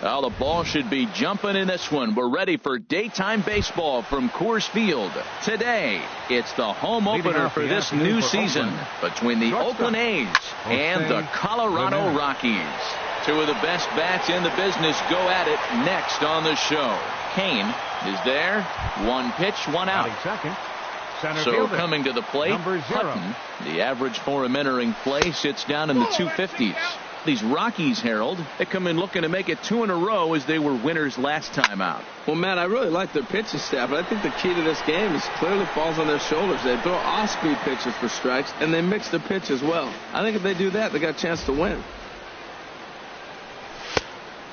Well, the ball should be jumping in this one. We're ready for daytime baseball from Coors Field. Today, it's the home opener for this new season between the Oakland A's and the Colorado Rockies. Two of the best bats in the business go at it next on the show. Kane is there. One pitch, one out. So coming to the plate, Hutton. The average for him entering play sits down in the 250s. These Rockies, Harold, they come in looking to make it 2 in a row as they were winners last time out. Well, Matt, I really like their pitching staff, but I think the key to this game is clearly falls on their shoulders. They throw off-speed pitches for strikes, and they mix the pitch as well. I think if they do that, they got a chance to win.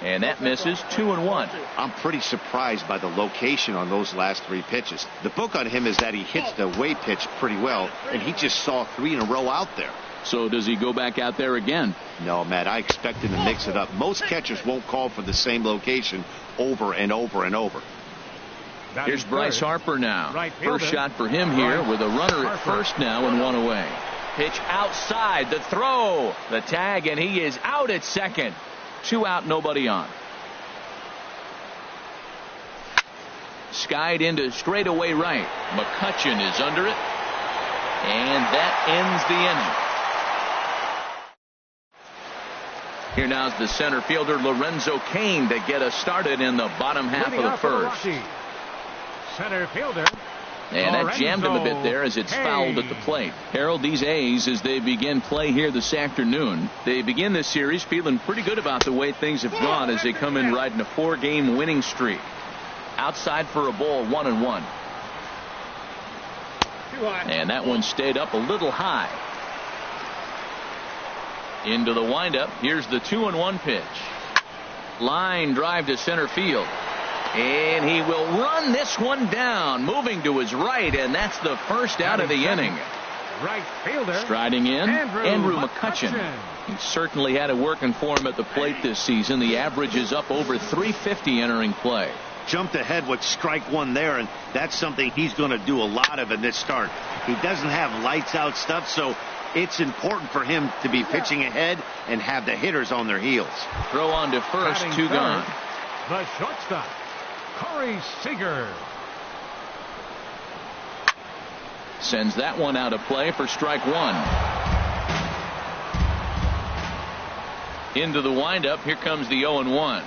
And that misses 2-1. I'm pretty surprised by the location on those last 3 pitches. The book on him is that he hits the away pitch pretty well, and he just saw 3 in a row out there. So does he go back out there again? No, Matt, I expect him to mix it up. Most catchers won't call for the same location over and over and over. Here's Bryce Harper now. First shot for him here with a runner at first now and 1 away. Pitch outside, the throw, the tag, and he is out at second. 2 out, nobody on. Skied into straightaway right. McCutchen is under it. And that ends the inning. Here now is the center fielder Lorenzo Cain to get us started in the bottom half of the first. Center fielder. And that jammed him a bit there as it's fouled at the plate. Harold, these A's, as they begin play here this afternoon, they begin this series feeling pretty good about the way things have gone as they come in riding a 4-game winning streak. Outside for a ball, 1-1. And that one stayed up a little high. Into the windup. Here's the 2-1 pitch. Line drive to center field. And he will run this one down, moving to his right, and that's the first out of the inning. Right fielder. Striding in, Andrew McCutchen. He certainly had it working for him at the plate this season. The average is up over 350 entering play. Jumped ahead with strike 1 there, and that's something he's going to do a lot of in this start. He doesn't have lights out stuff, so it's important for him to be pitching ahead and have the hitters on their heels. Throw on to first, 2 gone. The shortstop, Corey Seager. Sends that one out of play for strike 1. Into the windup. Here comes the 0-1.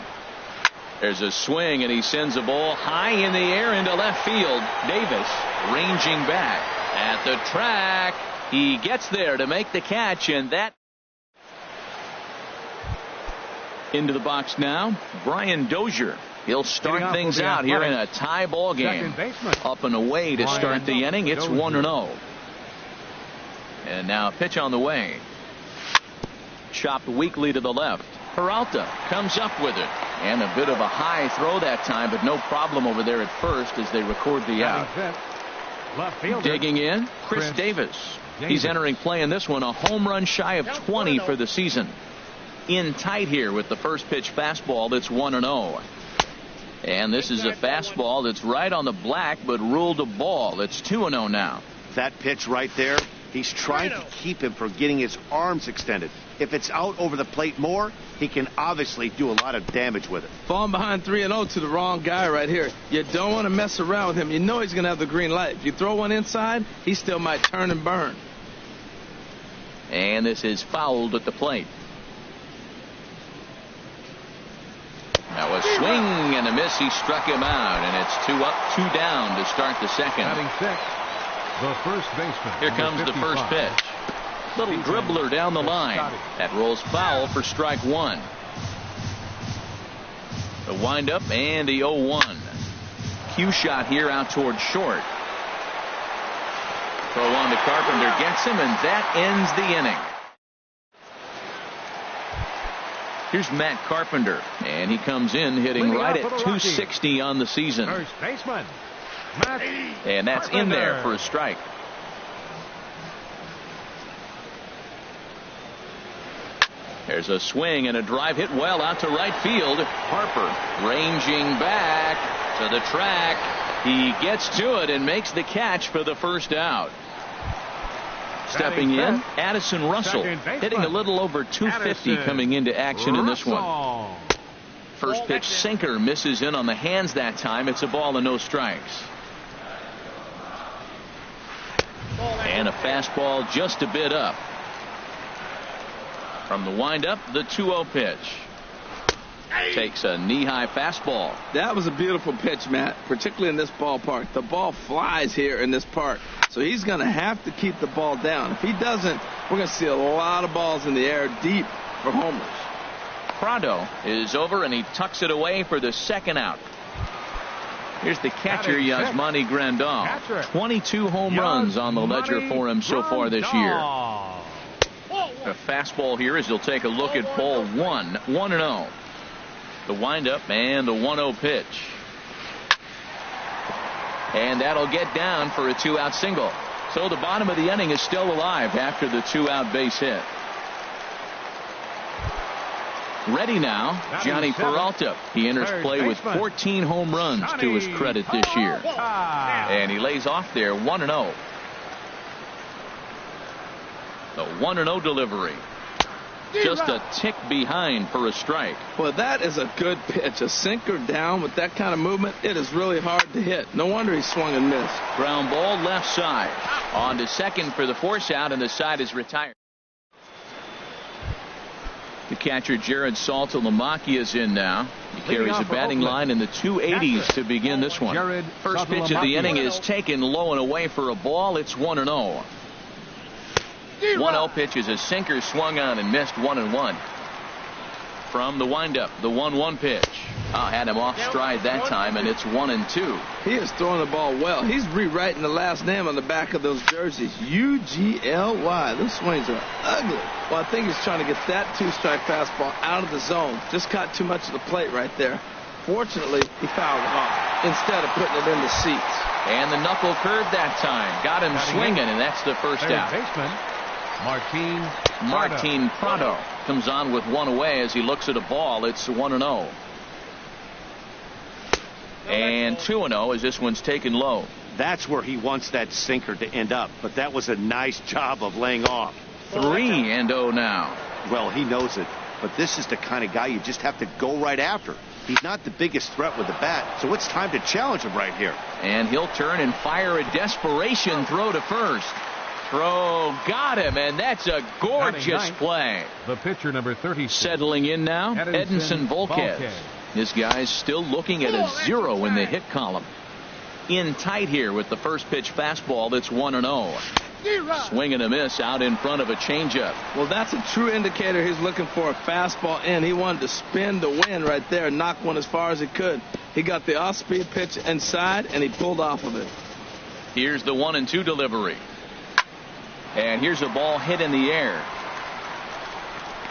There's a swing, and he sends a ball high in the air into left field. Davis ranging back at the track. He gets there to make the catch, and that into the box now. Brian Dozier. He'll start things out here in a tie ball game. Up and away to start the inning. It's 1-0. And now a pitch on the way. Chopped weakly to the left. Peralta comes up with it. And a bit of a high throw that time, but no problem over there at first as they record the out. Digging in, Chris Davis. He's entering play in this one, a home run shy of 20 for the season. In tight here with the first pitch fastball that's 1-0. And this is a fastball that's right on the black but ruled a ball. It's 2-0 now. That pitch right there, he's trying to keep him from getting his arms extended. If it's out over the plate more, he can obviously do a lot of damage with it. Falling behind 3-0 to the wrong guy right here. You don't want to mess around with him. You know he's going to have the green light. If you throw one inside, he still might turn and burn. And this is fouled at the plate. Now a swing and a miss. He struck him out, and it's 2 up, 2 down to start the second. The first baseman. Here comes the first pitch. Little dribbler down the line. That rolls foul for strike 1. The windup and the 0-1. Cue shot here out toward short. Throw on to Carpenter, gets him, and that ends the inning. Here's Matt Carpenter, and he comes in hitting right at 260 on the season. First baseman, Matt and that's Carpenter. In there for a strike. There's a swing and a drive hit well out to right field. Harper ranging back to the track. He gets to it and makes the catch for the first out. Stepping in, Addison Russell hitting a little over 250 coming into action in this one. First pitch sinker misses in on the hands that time. It's a ball and no strikes. And a fastball just a bit up. From the windup, the 2-0 pitch. Takes a knee-high fastball. That was a beautiful pitch, Matt, particularly in this ballpark. The ball flies here in this park, so he's going to have to keep the ball down. If he doesn't, we're going to see a lot of balls in the air deep for homers. Prado is over, and he tucks it away for the second out. Here's the catcher, Yasmani Grandal. 22 home runs on the ledger for him so far this year. A fastball here as he'll take a look at ball 1. 1-0. The windup and the 1-0 pitch. And that'll get down for a 2-out single. So the bottom of the inning is still alive after the 2-out base hit. Ready now, Johnny Peralta. He enters play with 14 home runs to his credit this year. And he lays off there 1-0. The 1-0 delivery. Just a tick behind for a strike. Well, that is a good pitch. A sinker down with that kind of movement, it is really hard to hit. No wonder he swung and missed. Ground ball left side. On to second for the force out, and the side is retired. The catcher Jared Saltalamacchia is in now. He carries a batting line in the 280s to begin this one. First pitch of the inning is taken low and away for a ball. It's 1-0. 1-0 pitch is a sinker swung on and missed 1-1. From the windup, the 1-1 pitch. Had him off stride that time, and it's 1-2. He is throwing the ball well. He's rewriting the last name on the back of those jerseys. U-G-L-Y. Those swings are ugly. Well, I think he's trying to get that 2-strike fastball out of the zone. Just caught too much of the plate right there. Fortunately, he fouled it off instead of putting it in the seats. And the knuckle curve that time. Got him swinging, and that's the first out. Martin Prado comes on with one away as he looks at a ball. It's 1-0. And 2-0 as this one's taken low. That's where he wants that sinker to end up, but that was a nice job of laying off. 3-0 now. Well, he knows it, but this is the kind of guy you just have to go right after. He's not the biggest threat with the bat, so it's time to challenge him right here. And he'll turn and fire a desperation throw to first. Throw got him, and that's a gorgeous play. The pitcher, number 30. Settling in now, Edinson Volquez. This guy's still looking at a 0 in the hit column. In tight here with the first pitch fastball. That's 1-0. Swing and a miss out in front of a changeup. Well, that's a true indicator he's looking for a fastball in. He wanted to spin the wind right there and knock one as far as he could. He got the off-speed pitch inside, and he pulled off of it. Here's the 1-2 delivery. And here's a ball hit in the air.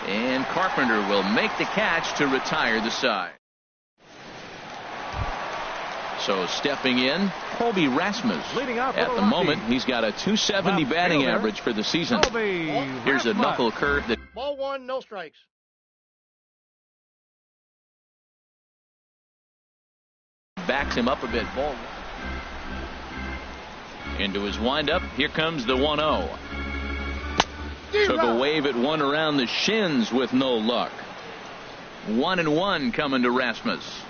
And Carpenter will make the catch to retire the side. So stepping in, Colby Rasmus. At the moment, he's got a .270 batting average for the season. Here's a knuckle curve that. Ball 1, no strikes. Backs him up a bit. Ball. Into his windup. Here comes the 1-0. Took a wave at one around the shins with no luck. 1-1 coming to Rasmus.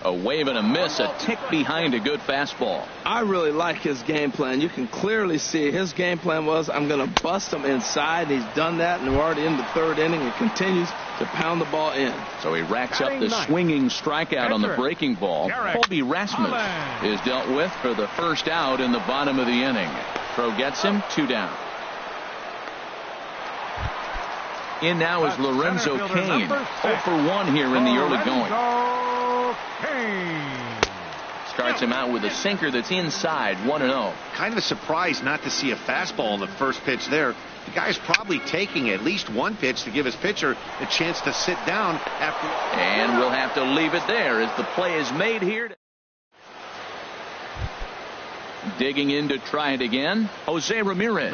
A wave and a miss, a tick behind a good fastball. I really like his game plan. You can clearly see his game plan was, I'm going to bust him inside. He's done that, and we're already in the third inning. He continues to pound the ball in. So he racks up the swinging strikeout on the breaking ball. Colby Rasmus is dealt with for the first out in the bottom of the inning. Throw gets him, 2 down. In now is Lorenzo Cain. 0 for 1 here in the early going. Starts him out with a sinker that's inside. 1-0. Kind of a surprise not to see a fastball in the first pitch there. The guy's probably taking at least one pitch to give his pitcher a chance to sit down after. And we'll have to leave it there as the play is made here. Digging in to try it again, Jose Ramirez.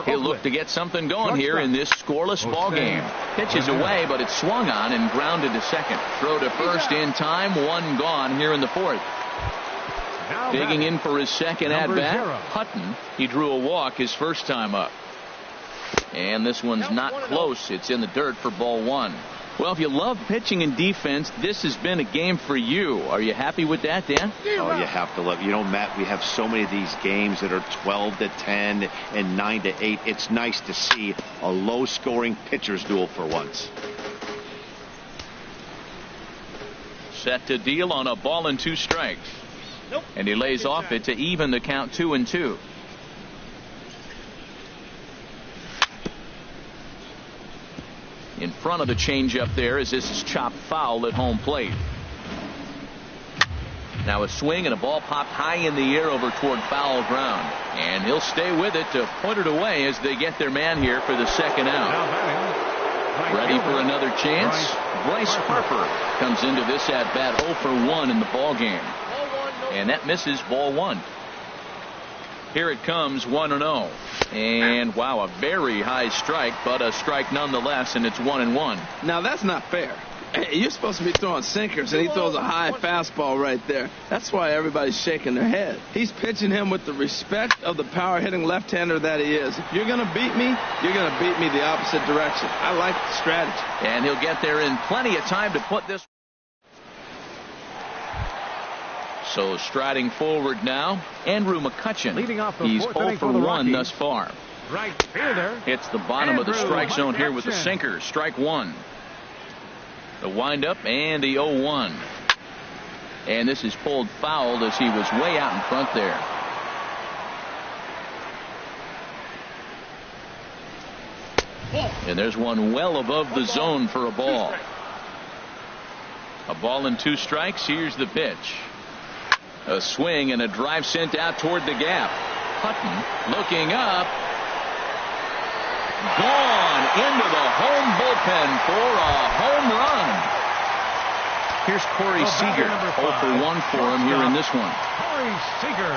He'll look to get something going here in this scoreless ball game. Pitches away, but it's swung on and grounded to second. Throw to first in time. 1 gone here in the fourth. Digging in for his second at-bat, Hutton. He drew a walk his first time up. And this one's not close. It's in the dirt for ball 1. Well, if you love pitching and defense, this has been a game for you. Are you happy with that, Dan? Oh, you have to love. You know, Matt, we have so many of these games that are 12-10 and 9-8. It's nice to see a low-scoring pitcher's duel for once. Set to deal on a ball and 2 strikes. Nope. And he lays off it to even the count 2-2. In front of the changeup there as this is chopped foul at home plate. Now a swing and a ball popped high in the air over toward foul ground. And he'll stay with it to put it away as they get their man here for the second out. Ready for another chance? Bryce Harper comes into this at bat 0 for 1 in the ball game. And that misses, ball 1. Here it comes, 1-0. And wow, a very high strike, but a strike nonetheless, and it's 1-1. Now that's not fair. You're supposed to be throwing sinkers, and he throws a high fastball right there. That's why everybody's shaking their head. He's pitching him with the respect of the power-hitting left-hander that he is. If you're going to beat me, you're going to beat me the opposite direction. I like the strategy. And he'll get there in plenty of time to put this. So striding forward now, Andrew McCutchen. Leading off the He's 0 for 1 thus far. Right fielder. Hits the bottom of the strike zone here with a sinker. Strike 1. The windup and the 0-1. And this is pulled foul as he was way out in front there. And there's one well above the zone for a ball. A ball and 2 strikes. Here's the pitch. A swing and a drive sent out toward the gap. Hutton looking up. Gone into the home bullpen for a home run. Here's Corey Seager. 0 for 1 for him here in this one. Corey Seager.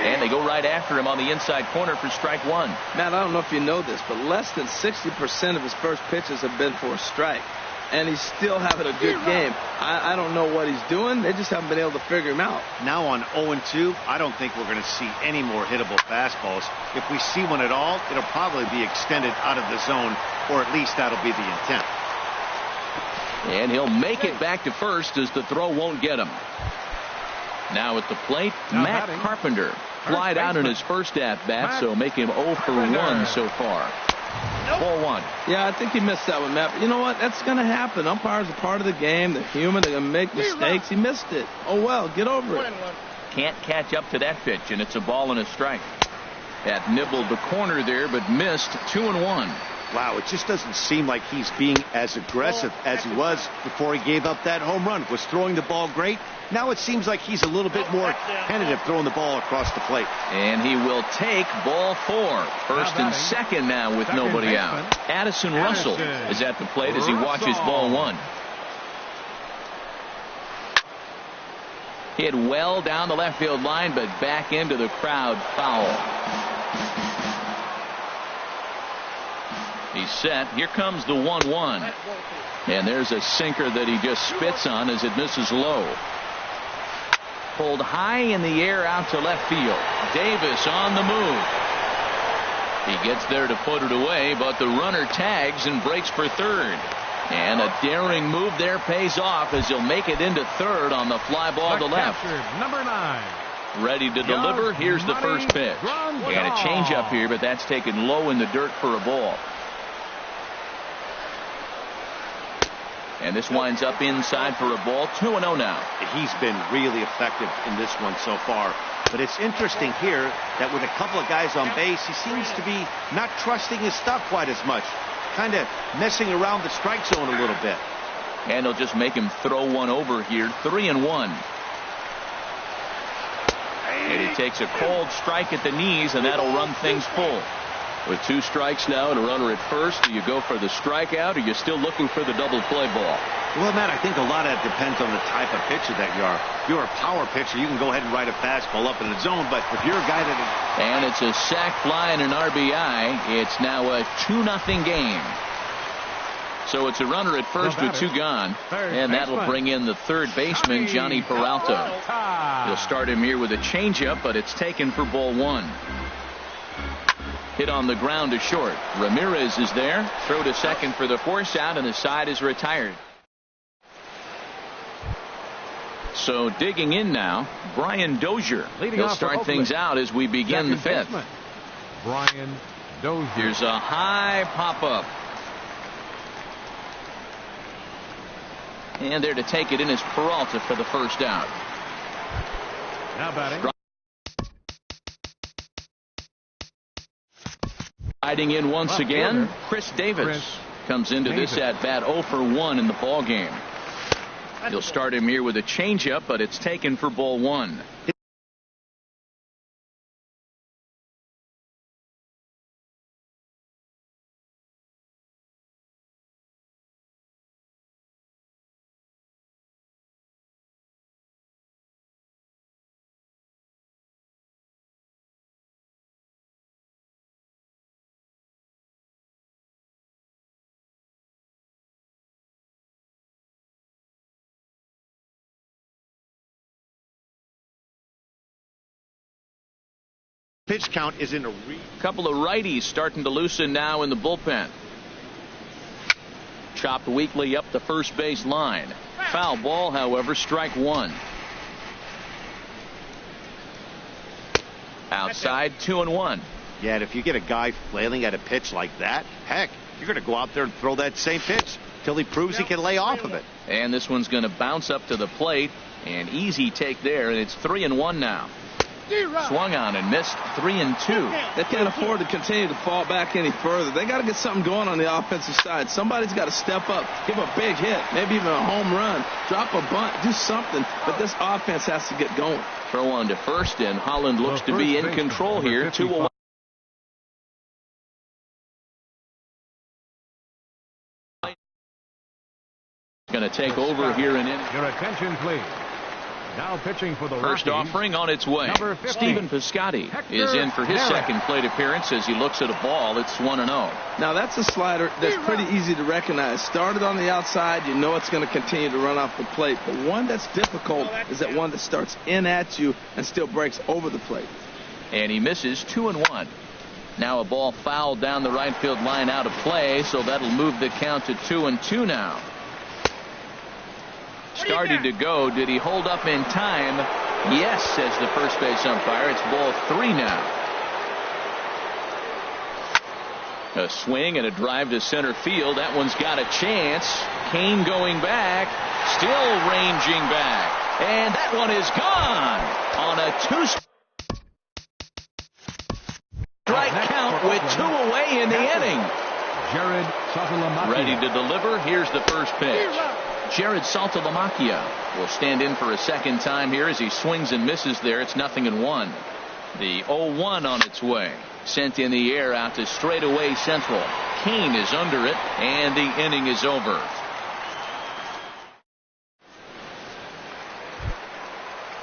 And they go right after him on the inside corner for strike 1. Matt, I don't know if you know this, but less than 60% of his first pitches have been for a strike. And he's still having a good game. I don't know what he's doing. They just haven't been able to figure him out. Now on 0-2, I don't think we're going to see any more hittable fastballs. If we see one at all, it'll probably be extended out of the zone, or at least that'll be the intent. And he'll make it back to first as the throw won't get him. Now at the plate, Matt Carpenter. Flied out in his first at-bat, so make him 0 for 1 so far. Ball 1. Yeah, I think he missed that one, Matt. But you know what? That's going to happen. Umpires are part of the game. They're human. They're going to make mistakes. He missed it. Oh, well, get over it. Can't catch up to that pitch, and it's a ball and a strike. That nibbled the corner there, but missed. 2-1. Wow, it just doesn't seem like he's being as aggressive as he was before he gave up that home run. Was throwing the ball great. Now it seems like he's a little bit more tentative throwing the ball across the plate. And he will take ball 4. First and second now with nobody out. Addison Russell is at the plate as he watches ball 1. Hit well down the left field line, but back into the crowd foul. He's set. Here comes the 1-1. And there's a sinker that he just spits on as it misses low. Pulled high in the air out to left field. Davis on the move. He gets there to put it away, but the runner tags and breaks for third. And a daring move there pays off as he'll make it into third on the fly ball to left. Number 9. Ready to deliver. Here's the first pitch. And a changeup here, but that's taken low in the dirt for a ball. And this winds up inside for a ball. 2-0 now. He's been really effective in this one so far. But it's interesting here that with a couple of guys on base, he seems to be not trusting his stuff quite as much. Kind of messing around the strike zone a little bit. And he'll just make him throw one over here. 3-1. And he takes a cold strike at the knees, and that'll run things full. With 2 strikes now and a runner at first, do you go for the strikeout, or are you still looking for the double play ball? Well, Matt, I think a lot of that depends on the type of pitcher that you are. If you're a power pitcher, you can go ahead and ride a fastball up in the zone, but if you're a guy that... And it's a sac fly and an RBI. It's now a 2-0 game. So it's a runner at first with 2 gone, and that'll bring in the third baseman, Johnny Peralta. He'll start him here with a changeup, but it's taken for ball 1. Hit on the ground to short. Ramirez is there. Throw to second for the force out, and the side is retired. So digging in now, Brian Dozier. He'll start things out as we begin the fifth. Brian Dozier. Here's a high pop-up. And there to take it in is Peralta for the first out. Now batting. Riding in once again, Chris Davis comes into this at bat 0 for 1 in the ball game. You'll start him here with a changeup, but it's taken for ball 1. Pitch count is in a couple of righties starting to loosen now in the bullpen. Chopped weakly up the first base line. Foul ball, however, strike 1. Outside, 2-1. Yeah, and if you get a guy flailing at a pitch like that, heck, you're going to go out there and throw that same pitch till he proves he can lay off of it. And this one's going to bounce up to the plate. An easy take there, and it's 3-1 now. Swung on and missed. 3-2. They can't afford to continue to fall back any further. They got to get something going on the offensive side. Somebody's got to step up, give a big hit, maybe even a home run, drop a bunt, do something. But this offense has to get going. Throw on to first, and Holland looks to be in control here. 2-1. Going to take over here in inning. Your attention, please. Now pitching for the first Rockies, offering on its way. Stephen Piscotty is in for his second plate appearance as he looks at a ball. It's 1-0. Now that's a slider that's pretty easy to recognize. Started on the outside, you know it's going to continue to run off the plate. But one that's difficult is that one that starts in at you and still breaks over the plate. And he misses. 2-1. Now a ball fouled down the right field line out of play, so that'll move the count to 2-2 now. Started to go. Did he hold up in time? Yes, says the first base umpire. It's ball 3 now. A swing and a drive to center field. That one's got a chance. Kane going back. Still ranging back. And that one is gone on a 2-strike count with 2 away in the inning. Ready to deliver. Here's the first pitch. Jared Saltalamacchia will stand in for a second time here as he swings and misses there. It's 0-1. The 0-1 on its way. Sent in the air out to straightaway central. Kane is under it, and the inning is over.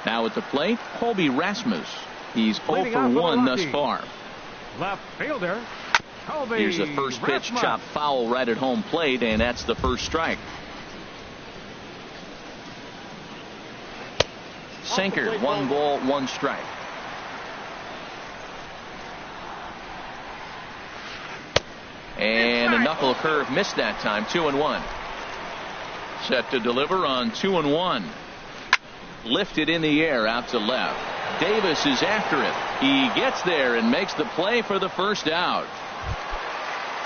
Now at the plate, Colby Rasmus. He's 0 for 1 thus far. Left fielder. Colby Here's the first pitch, chopped foul right at home plate, and that's the first strike. Sinker, 1 ball, 1 strike. And a knuckle curve missed that time. 2-1. Set to deliver on 2-1. Lifted in the air out to left. Davis is after it. He gets there and makes the play for the first out.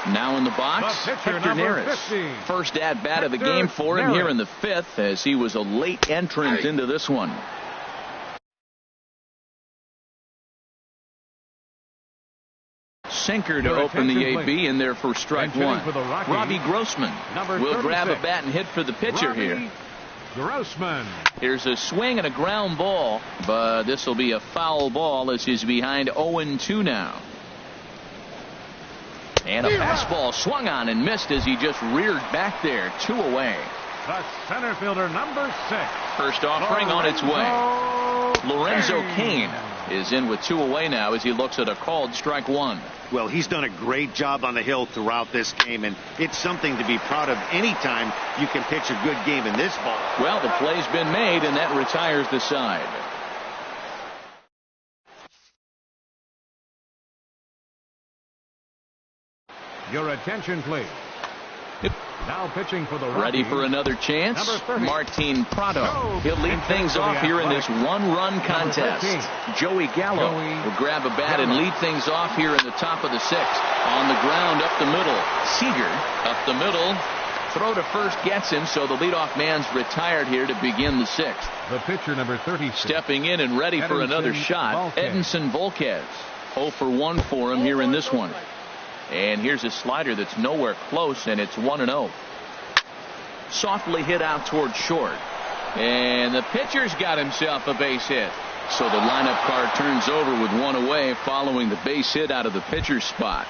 Now in the box, Hector Neris. First at bat of the game for him here in the 5th, as he was a late entrant into this one. Sinker to open the AB in there for strike 1. Robbie Grossman will grab a bat and hit for the pitcher here. Grossman. Here's a swing and a ground ball, but this will be a foul ball as he's behind 0-2 now. And a fastball swung on and missed as he just reared back there. 2 away. The center fielder, number 6. First offering on its way. Lorenzo Cain is in with 2 away now as he looks at a called strike 1. Well, he's done a great job on the hill throughout this game, and it's something to be proud of anytime you can pitch a good game in this ball. Well, the play's been made, and that retires the side. Your attention, please. Now pitching for the Rockies. Ready for another chance? Martin Prado. He'll lead things off here in this one-run contest. Joey Gallo will grab a bat and lead things off here in the top of the sixth. On the ground, up the middle. Seager up the middle. Throw to first gets him, so the leadoff man's retired here to begin the sixth. The pitcher, number 36. Stepping in and ready for another shot, Edinson Volquez. 0 for 1 for him here in this one. And here's a slider that's nowhere close, and it's 1-0. Softly hit out toward short. And the pitcher's got himself a base hit. So the lineup card turns over with one away following the base hit out of the pitcher's spot.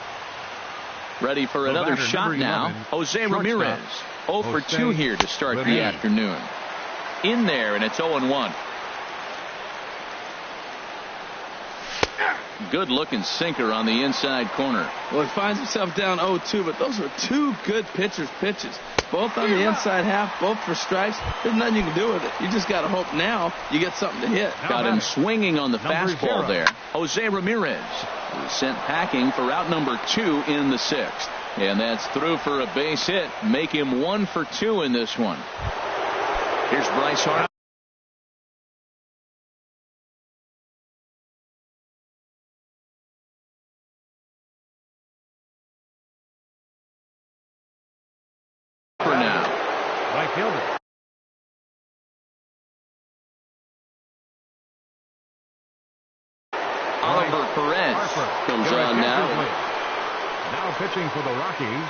Ready for another shot now. Jose Ramirez. 0 for 2 here to start the afternoon. In there, and it's 0-1. Good looking sinker on the inside corner. Well, he finds himself down 0-2, but those are two good pitchers' pitches. Both on the inside half, both for strikes. There's nothing you can do with it. You just got to hope now you get something to hit. Got him swinging on the fastball there. Jose Ramirez is sent packing for out number 2 in the sixth. And that's through for a base hit. Make him 1 for 2 in this one. Here's Bryce Harper. Now pitching for the Rockies.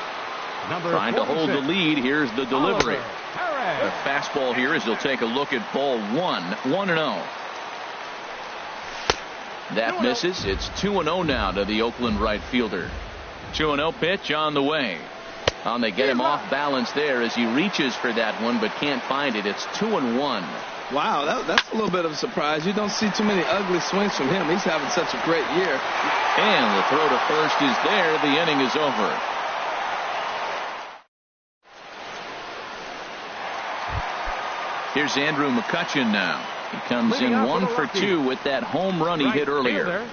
Trying to hold the lead. Here's the delivery. A fastball here as he'll take a look at ball 1. 1-0. That misses. It's 2-0 now to the Oakland right fielder. 2-0 pitch on the way. They get him off balance there as he reaches for that one but can't find it. It's 2-1. Wow, that's a little bit of a surprise. You don't see too many ugly swings from him. He's having such a great year. And the throw to first is there. The inning is over. Here's Andrew McCutchen now. He comes in 1 for 2 with that home run he hit earlier.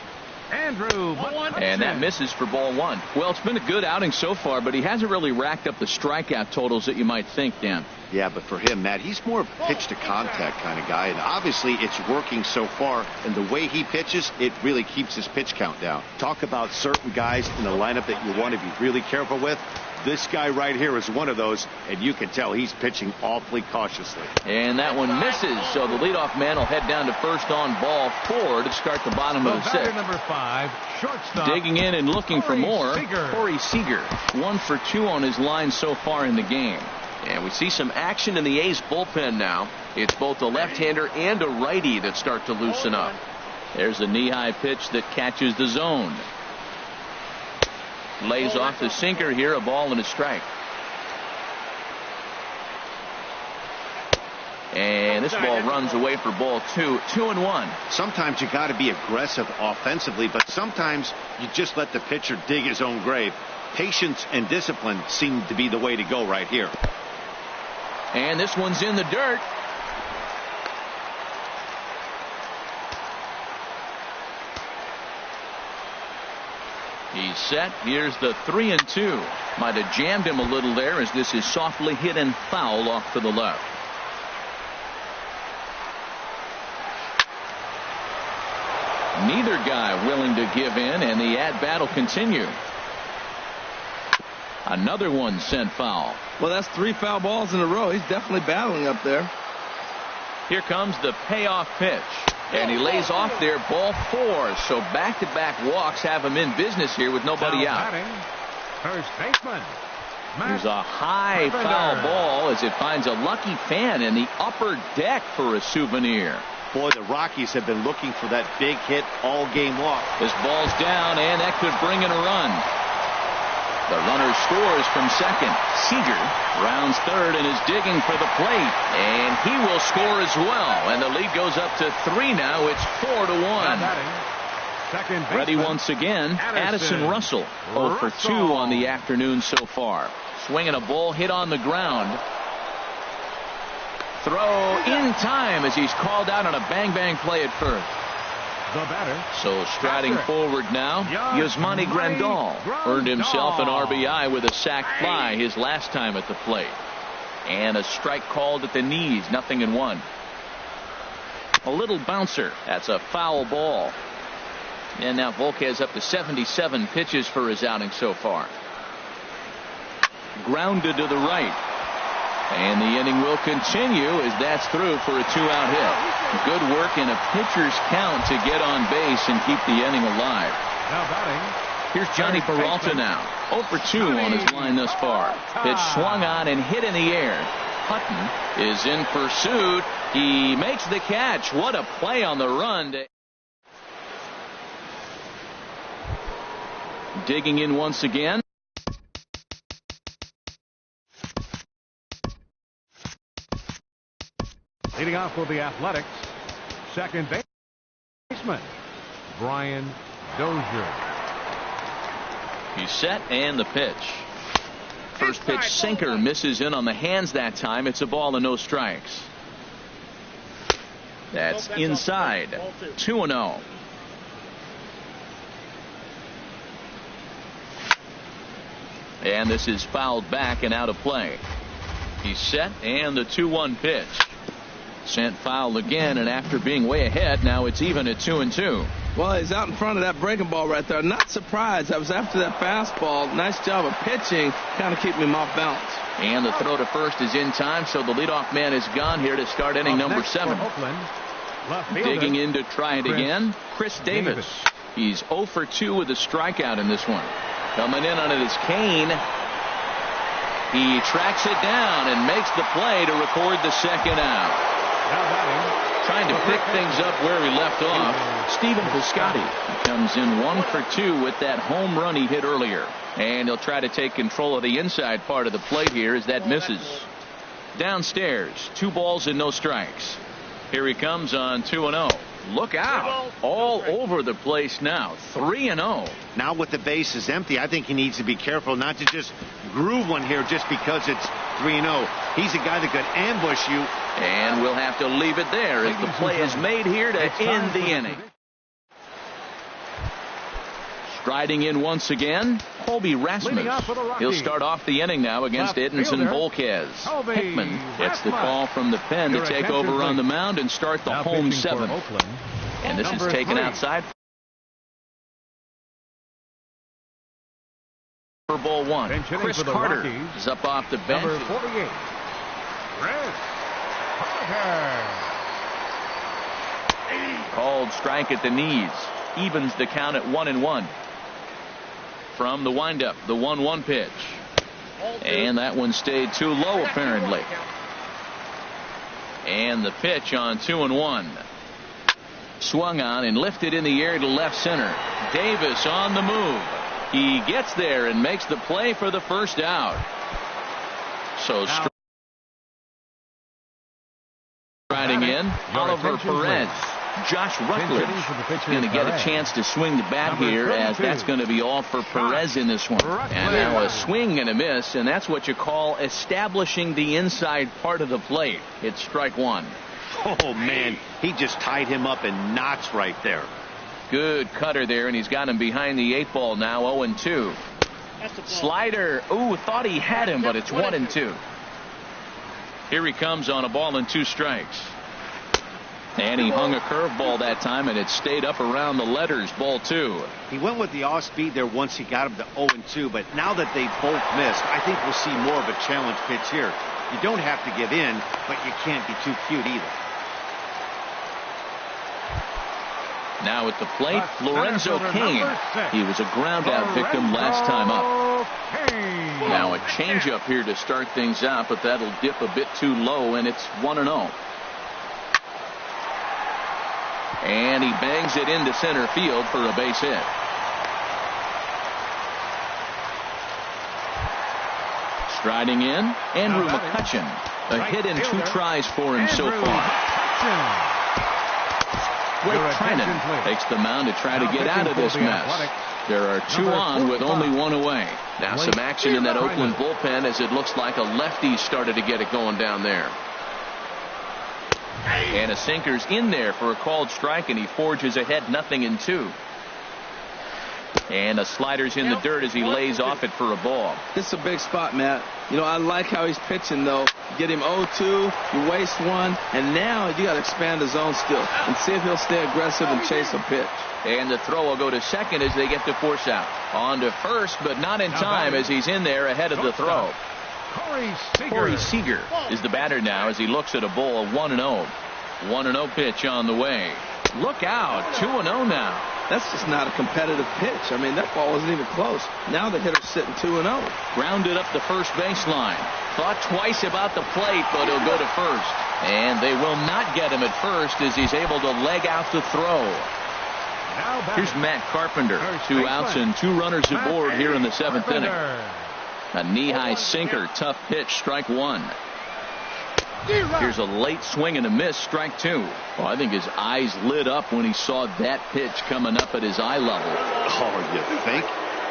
Andrew, and that misses for ball 1. Well, it's been a good outing so far, but he hasn't really racked up the strikeout totals that you might think, Dan. Yeah, but for him, Matt, he's more of a pitch-to-contact kind of guy, and obviously it's working so far, and the way he pitches, it really keeps his pitch count down. Talk about certain guys in the lineup that you want to be really careful with. This guy right here is one of those, and you can tell he's pitching awfully cautiously. And that one misses, so the leadoff man will head down to first on ball 4 to start the bottom of the sixth. Number 5, shortstop. Digging in and looking for more. Seager. Corey Seager, 1 for 2 on his line so far in the game. And we see some action in the A's bullpen now. It's both a left-hander and a righty that start to loosen up. There's a knee-high pitch that catches the zone. Lays off the sinker here, a ball and a strike. And this ball runs away for ball 2. 2-1. Sometimes you got to be aggressive offensively, but sometimes you just let the pitcher dig his own grave. Patience and discipline seem to be the way to go right here. And this one's in the dirt. He's set. Here's the 3-2. Might have jammed him a little there as this is softly hit and foul off to the left. Neither guy willing to give in, and the at-bat will continue. Another one sent foul. Well, that's 3 foul balls in a row. He's definitely battling up there. Here comes the payoff pitch. And he lays off there, ball 4. So back-to-back walks have him in business here with nobody out. First baseman. There's a high foul ball as it finds a lucky fan in the upper deck for a souvenir. Boy, the Rockies have been looking for that big hit all game long. This ball's down, and that could bring in a run. The runner scores from second. Seager rounds third and is digging for the plate. And he will score as well. And the lead goes up to 3 now. It's 4-1. Ready once again, Addison Russell. 0 for 2 on the afternoon so far. Swinging a ball hit on the ground. Throw in time as he's called out on a bang-bang play at first. The batter. So striding forward now, Yasmani Grandal earned himself an RBI with a sac fly his last time at the plate. And a strike called at the knees, 0-1. A little bouncer. That's a foul ball. And now Volquez up to 77 pitches for his outing so far. Grounded to the right. And the inning will continue as that's through for a 2-out hit. Good work in a pitcher's count to get on base and keep the inning alive. Now batting. Here's Johnny Peralta now. 0 for 2 on his line thus far. Pitch swung on and hit in the air. Hutton is in pursuit. He makes the catch. What a play on the run. Digging in once again. Leading off for the Athletics, second baseman, Brian Dozier. He's set and the pitch. First pitch sinker misses in on the hands that time. It's a ball and no strikes. That's inside. 2-0. And this is fouled back and out of play. He's set and the 2-1 pitch. Sent foul again, and after being way ahead, now it's even at 2-2. Well, he's out in front of that breaking ball right there. Not surprised. I was after that fastball. Nice job of pitching. Kind of keeping him off balance. And the throw to first is in time, so the leadoff man is gone here to start inning number 7. Digging in to try it again, Chris Davis. He's 0 for 2 with a strikeout in this one. Coming in on it is Kane. He tracks it down and makes the play to record the second out. Trying to pick things up where he left off, Stephen Piscotty comes in 1 for 2 with that home run he hit earlier. And he'll try to take control of the inside part of the plate here as that misses. Downstairs, 2 balls and no strikes. Here he comes on 2-0. Look out. All over the place now. 3-0. Now with the bases empty, I think he needs to be careful not to just groove one here just because it's 3-0. He's a guy that could ambush you. And we'll have to leave it there as the play is made here to end the inning. Striding in once again, Colby Rasmus. He'll start off the inning now against Edinson Volquez. Hickman gets the call from the pen to take over on the mound and start the home 7. And this is taken outside for ball 1. Chris Carter is up off the bench. Number 48. Chris Carter. Called strike at the knees. Evens the count at 1-1. From the windup, the 1-1 pitch. And that one stayed too low apparently. And the pitch on 2-1. Swung on and lifted in the air to left center. Davis on the move. He gets there and makes the play for the first out. So striding in, Oliver Perez. Josh Rutledge going to get a chance to swing the bat here, as that's going to be all for Perez in this one. And now a swing and a miss, and that's what you call establishing the inside part of the plate. It's strike 1. Oh, man, he just tied him up in knots right there. Good cutter there, and he's got him behind the 8 ball now, 0-2. Slider, ooh, thought he had him, but it's 1-2. Here he comes on a ball and 2 strikes. And he hung a curveball that time, and it stayed up around the letters, ball 2. He went with the off speed there once he got him to 0-2, but now that they both missed, I think we'll see more of a challenge pitch here. You don't have to give in, but you can't be too cute either. Now at the plate, Lorenzo Cain. He was a ground out victim last time up. Now a changeup here to start things out, but that'll dip a bit too low, and it's 1-0. And he bangs it into center field for a base hit. Striding in, Andrew McCutchen. A hit and 2 tries for him so far. Blake Trinan takes the mound to try to get out of this mess. There are 2 on with only 1 away. Now some action in that Oakland bullpen as it looks like a lefty started to get it going down there. And a sinker's in there for a called strike, and he forges ahead 0-2. And a slider's in the dirt as he lays off it for a ball. It's a big spot, Matt. You know, I like how he's pitching, though. Get him 0-2, you waste one, and now you got to expand the zone still and see if he'll stay aggressive and chase a pitch. And the throw will go to second as they get the force out. On to first, but not in time as he's in there ahead of the throw. Corey Seager is the batter now as he looks at a ball of 1-0. 1-0 pitch on the way. Look out, 2-0 now. That's just not a competitive pitch. I mean, that ball wasn't even close. Now the hitter's sitting 2-0. Grounded up the first baseline. Thought twice about the plate, but he'll go to first. And they will not get him at first as he's able to leg out the throw. Here's Matt Carpenter. 2 outs and 2 runners aboard here in the 7th inning. A knee-high sinker, tough pitch, strike 1. Here's a late swing and a miss, strike 2. Well, I think his eyes lit up when he saw that pitch coming up at his eye level. Oh, you think?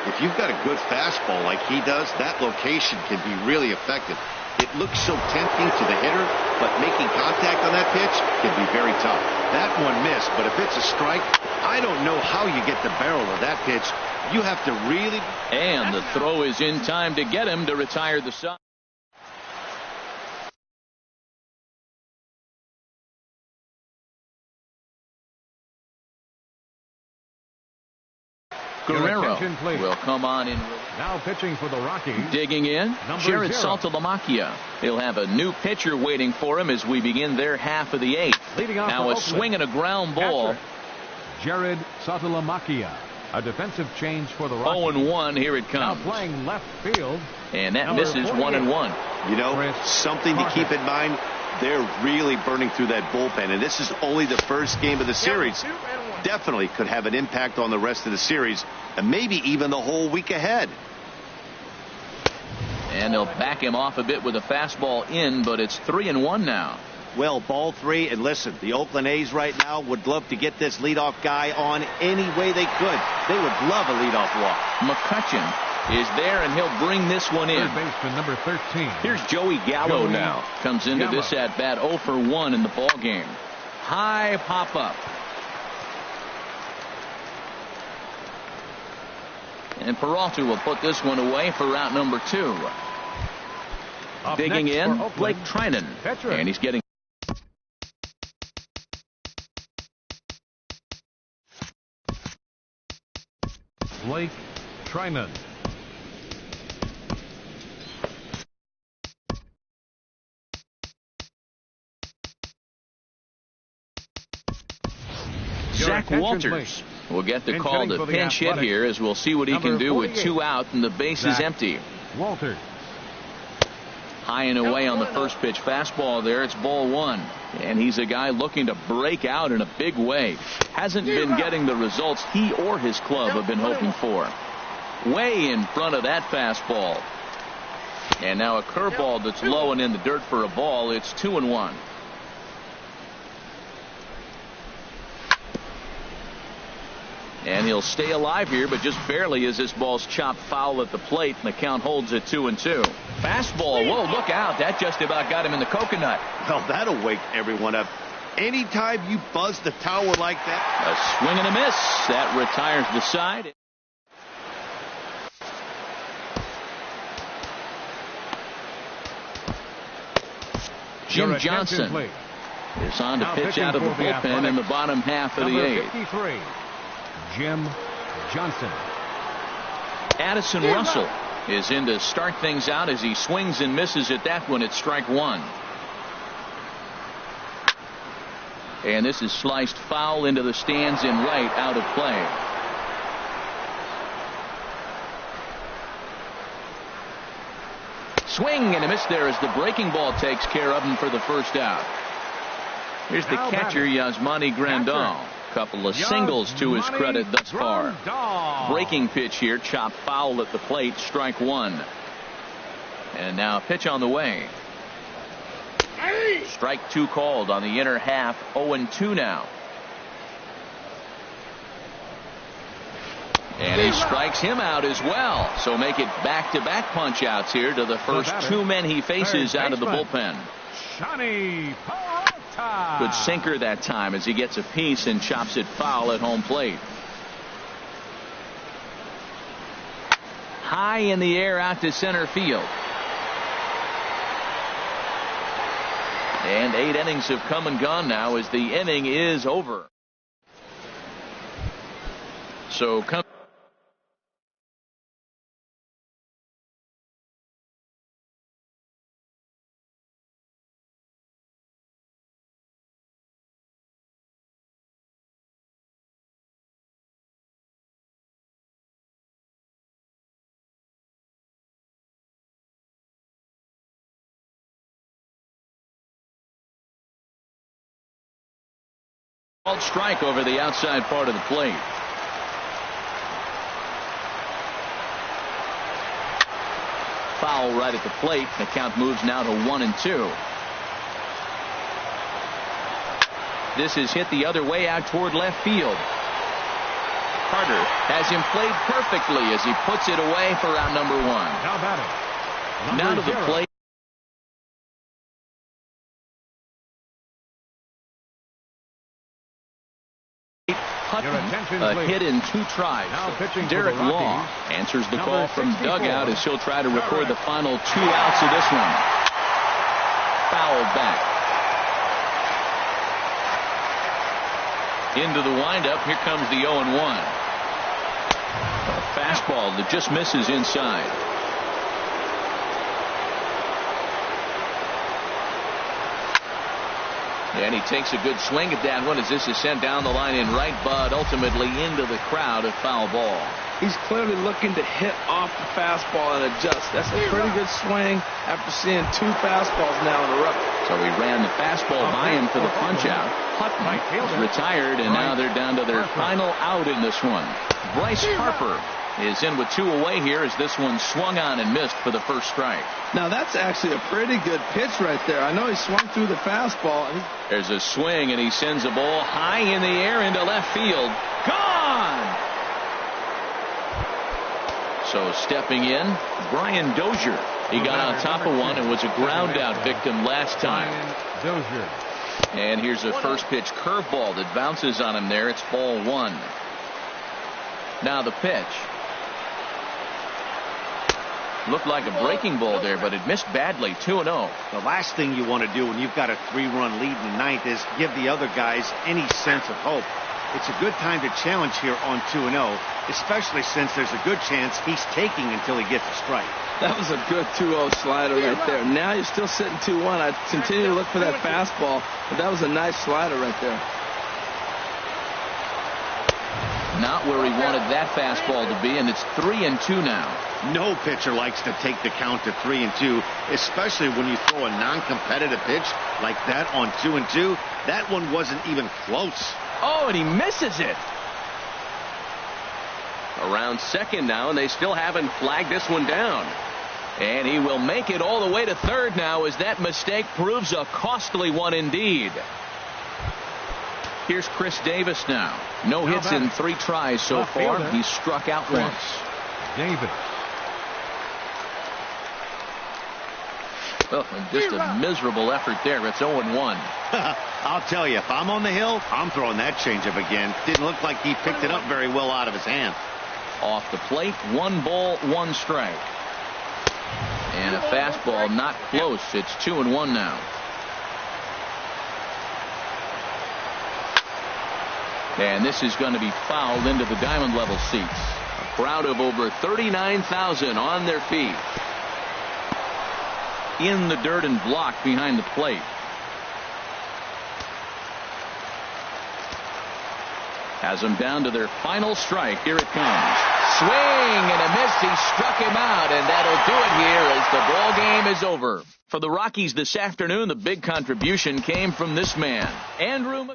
If you've got a good fastball like he does, that location can be really effective. It looks so tempting to the hitter, but making contact on that pitch can be very tough. That one missed, but if it's a strike, I don't know how you get the barrel of that pitch. You have to really... And the throw is in time to get him to retire the side. Guerrero will come on in. Now pitching for the Rockies. Digging in, Jared Saltalamacchia. He'll have a new pitcher waiting for him as we begin their half of the 8th. Now a swing and a ground ball. Jared Saltalamacchia. A defensive change for the Rockies. 0-1, here it comes. Now playing left field. And that misses 1-1. You know, something to keep in mind, they're really burning through that bullpen, and this is only the first game of the series. Definitely could have an impact on the rest of the series and maybe even the whole week ahead. And they'll back him off a bit with a fastball in, but it's 3-1 now. Well, ball 3, and listen, the Oakland A's right now would love to get this leadoff guy on any way they could. They would love a leadoff walk. McCutcheon is there, and he'll bring this one in. Third baseman number 13. Here's Joey Gallo now. Comes into this at bat 0 for 1 in the ball game. High pop up. And Peralta will put this one away for route number 2. Up digging in, Blake Trinan. Petra. And he's getting. Blake Trinan. Zach Walters will get the call to pinch hit here as we'll see what he can do with 2 out and the base is empty. Walters. High and away on the first pitch fastball there. It's ball 1. And he's a guy looking to break out in a big way. Hasn't been getting the results he or his club have been hoping for. Way in front of that fastball. And now a curveball that's low and in the dirt for a ball. It's 2-1. And he'll stay alive here, but just barely as this ball's chopped foul at the plate, and the count holds at 2-2. Fastball, whoa, look out. That just about got him in the coconut. Well, that'll wake everyone up. Anytime you buzz the tower like that. A swing and a miss. That retires the side. Jim Johnson is on to pitch out of the bullpen in the bottom half of the 8th. 53. Jim Johnson. Addison Russell is in to start things out as he swings and misses at that one at strike 1. And this is sliced foul into the stands in right, out of play. Swing and a miss there as the breaking ball takes care of him for the first out. Here's the catcher, Yasmani Grandal. Couple of singles to his credit thus far. Breaking pitch here, chopped foul at the plate, strike 1. And now a pitch on the way. Strike 2 called on the inner half. 0-2 now. And he strikes him out as well. So make it back-to-back punch-outs here to the first two men he faces out of the bullpen. Good sinker that time as he gets a piece and chops it foul at home plate. High in the air out to center field. And 8 innings have come and gone now as the inning is over. So come. Called strike over the outside part of the plate. Foul right at the plate. The count moves now to 1-2. This is hit the other way out toward left field. Carter has him played perfectly as he puts it away for out number 1. Now to the plate. A hit in 2 tries. Derek Law answers the call from dugout as he'll try to record the final 2 outs of this one. Fouled back. Into the windup. Here comes the 0-1. A fastball that just misses inside. And he takes a good swing at that one as this is sent down the line in right, but ultimately into the crowd, a foul ball. He's clearly looking to hit off the fastball and adjust. That's a pretty good swing after seeing 2 fastballs now in a row. So he ran the fastball by him for the punch out. Hutton is retired, and now they're down to their final out in this one. Bryce Harper is in with 2 away here as this one swung on and missed for the first strike. Now that's actually a pretty good pitch right there. I know he swung through the fastball. There's a swing and he sends a ball high in the air into left field. Gone! So stepping in, Brian Dozier. He got on top of one and was a ground out victim last time. And here's a first pitch curveball that bounces on him there. It's ball 1. Now the pitch. Looked like a breaking ball there, but it missed badly. 2-0. The last thing you want to do when you've got a 3-run lead in the 9th is give the other guys any sense of hope. It's a good time to challenge here on 2-0, especially since there's a good chance he's taking until he gets a strike. That was a good 2-0 slider right there. Now you're still sitting 2-1. I'd continue to look for that fastball, but that was a nice slider right there. Not where he wanted that fastball to be, and it's 3-2 now. No pitcher likes to take the count to 3-2, especially when you throw a non-competitive pitch like that on 2-2. That one wasn't even close. Oh, and he misses it. Around second now, and they still haven't flagged this one down. And he will make it all the way to third now as that mistake proves a costly one indeed. Here's Chris Davis now. No hits in 3 tries so far. He's struck out once. Davis. Well, just a miserable effort there. It's 0-1. I'll tell you, if I'm on the hill, I'm throwing that changeup again. Didn't look like he picked it up very well out of his hand. Off the plate, 1 ball, 1 strike. And a fastball not close. It's 2-1 now. And this is going to be fouled into the diamond level seats. A crowd of over 39,000 on their feet. In the dirt and blocked behind the plate. Has them down to their final strike. Here it comes. Swing and a miss. He struck him out, and that'll do it here as the ball game is over. For the Rockies this afternoon, the big contribution came from this man, Andrew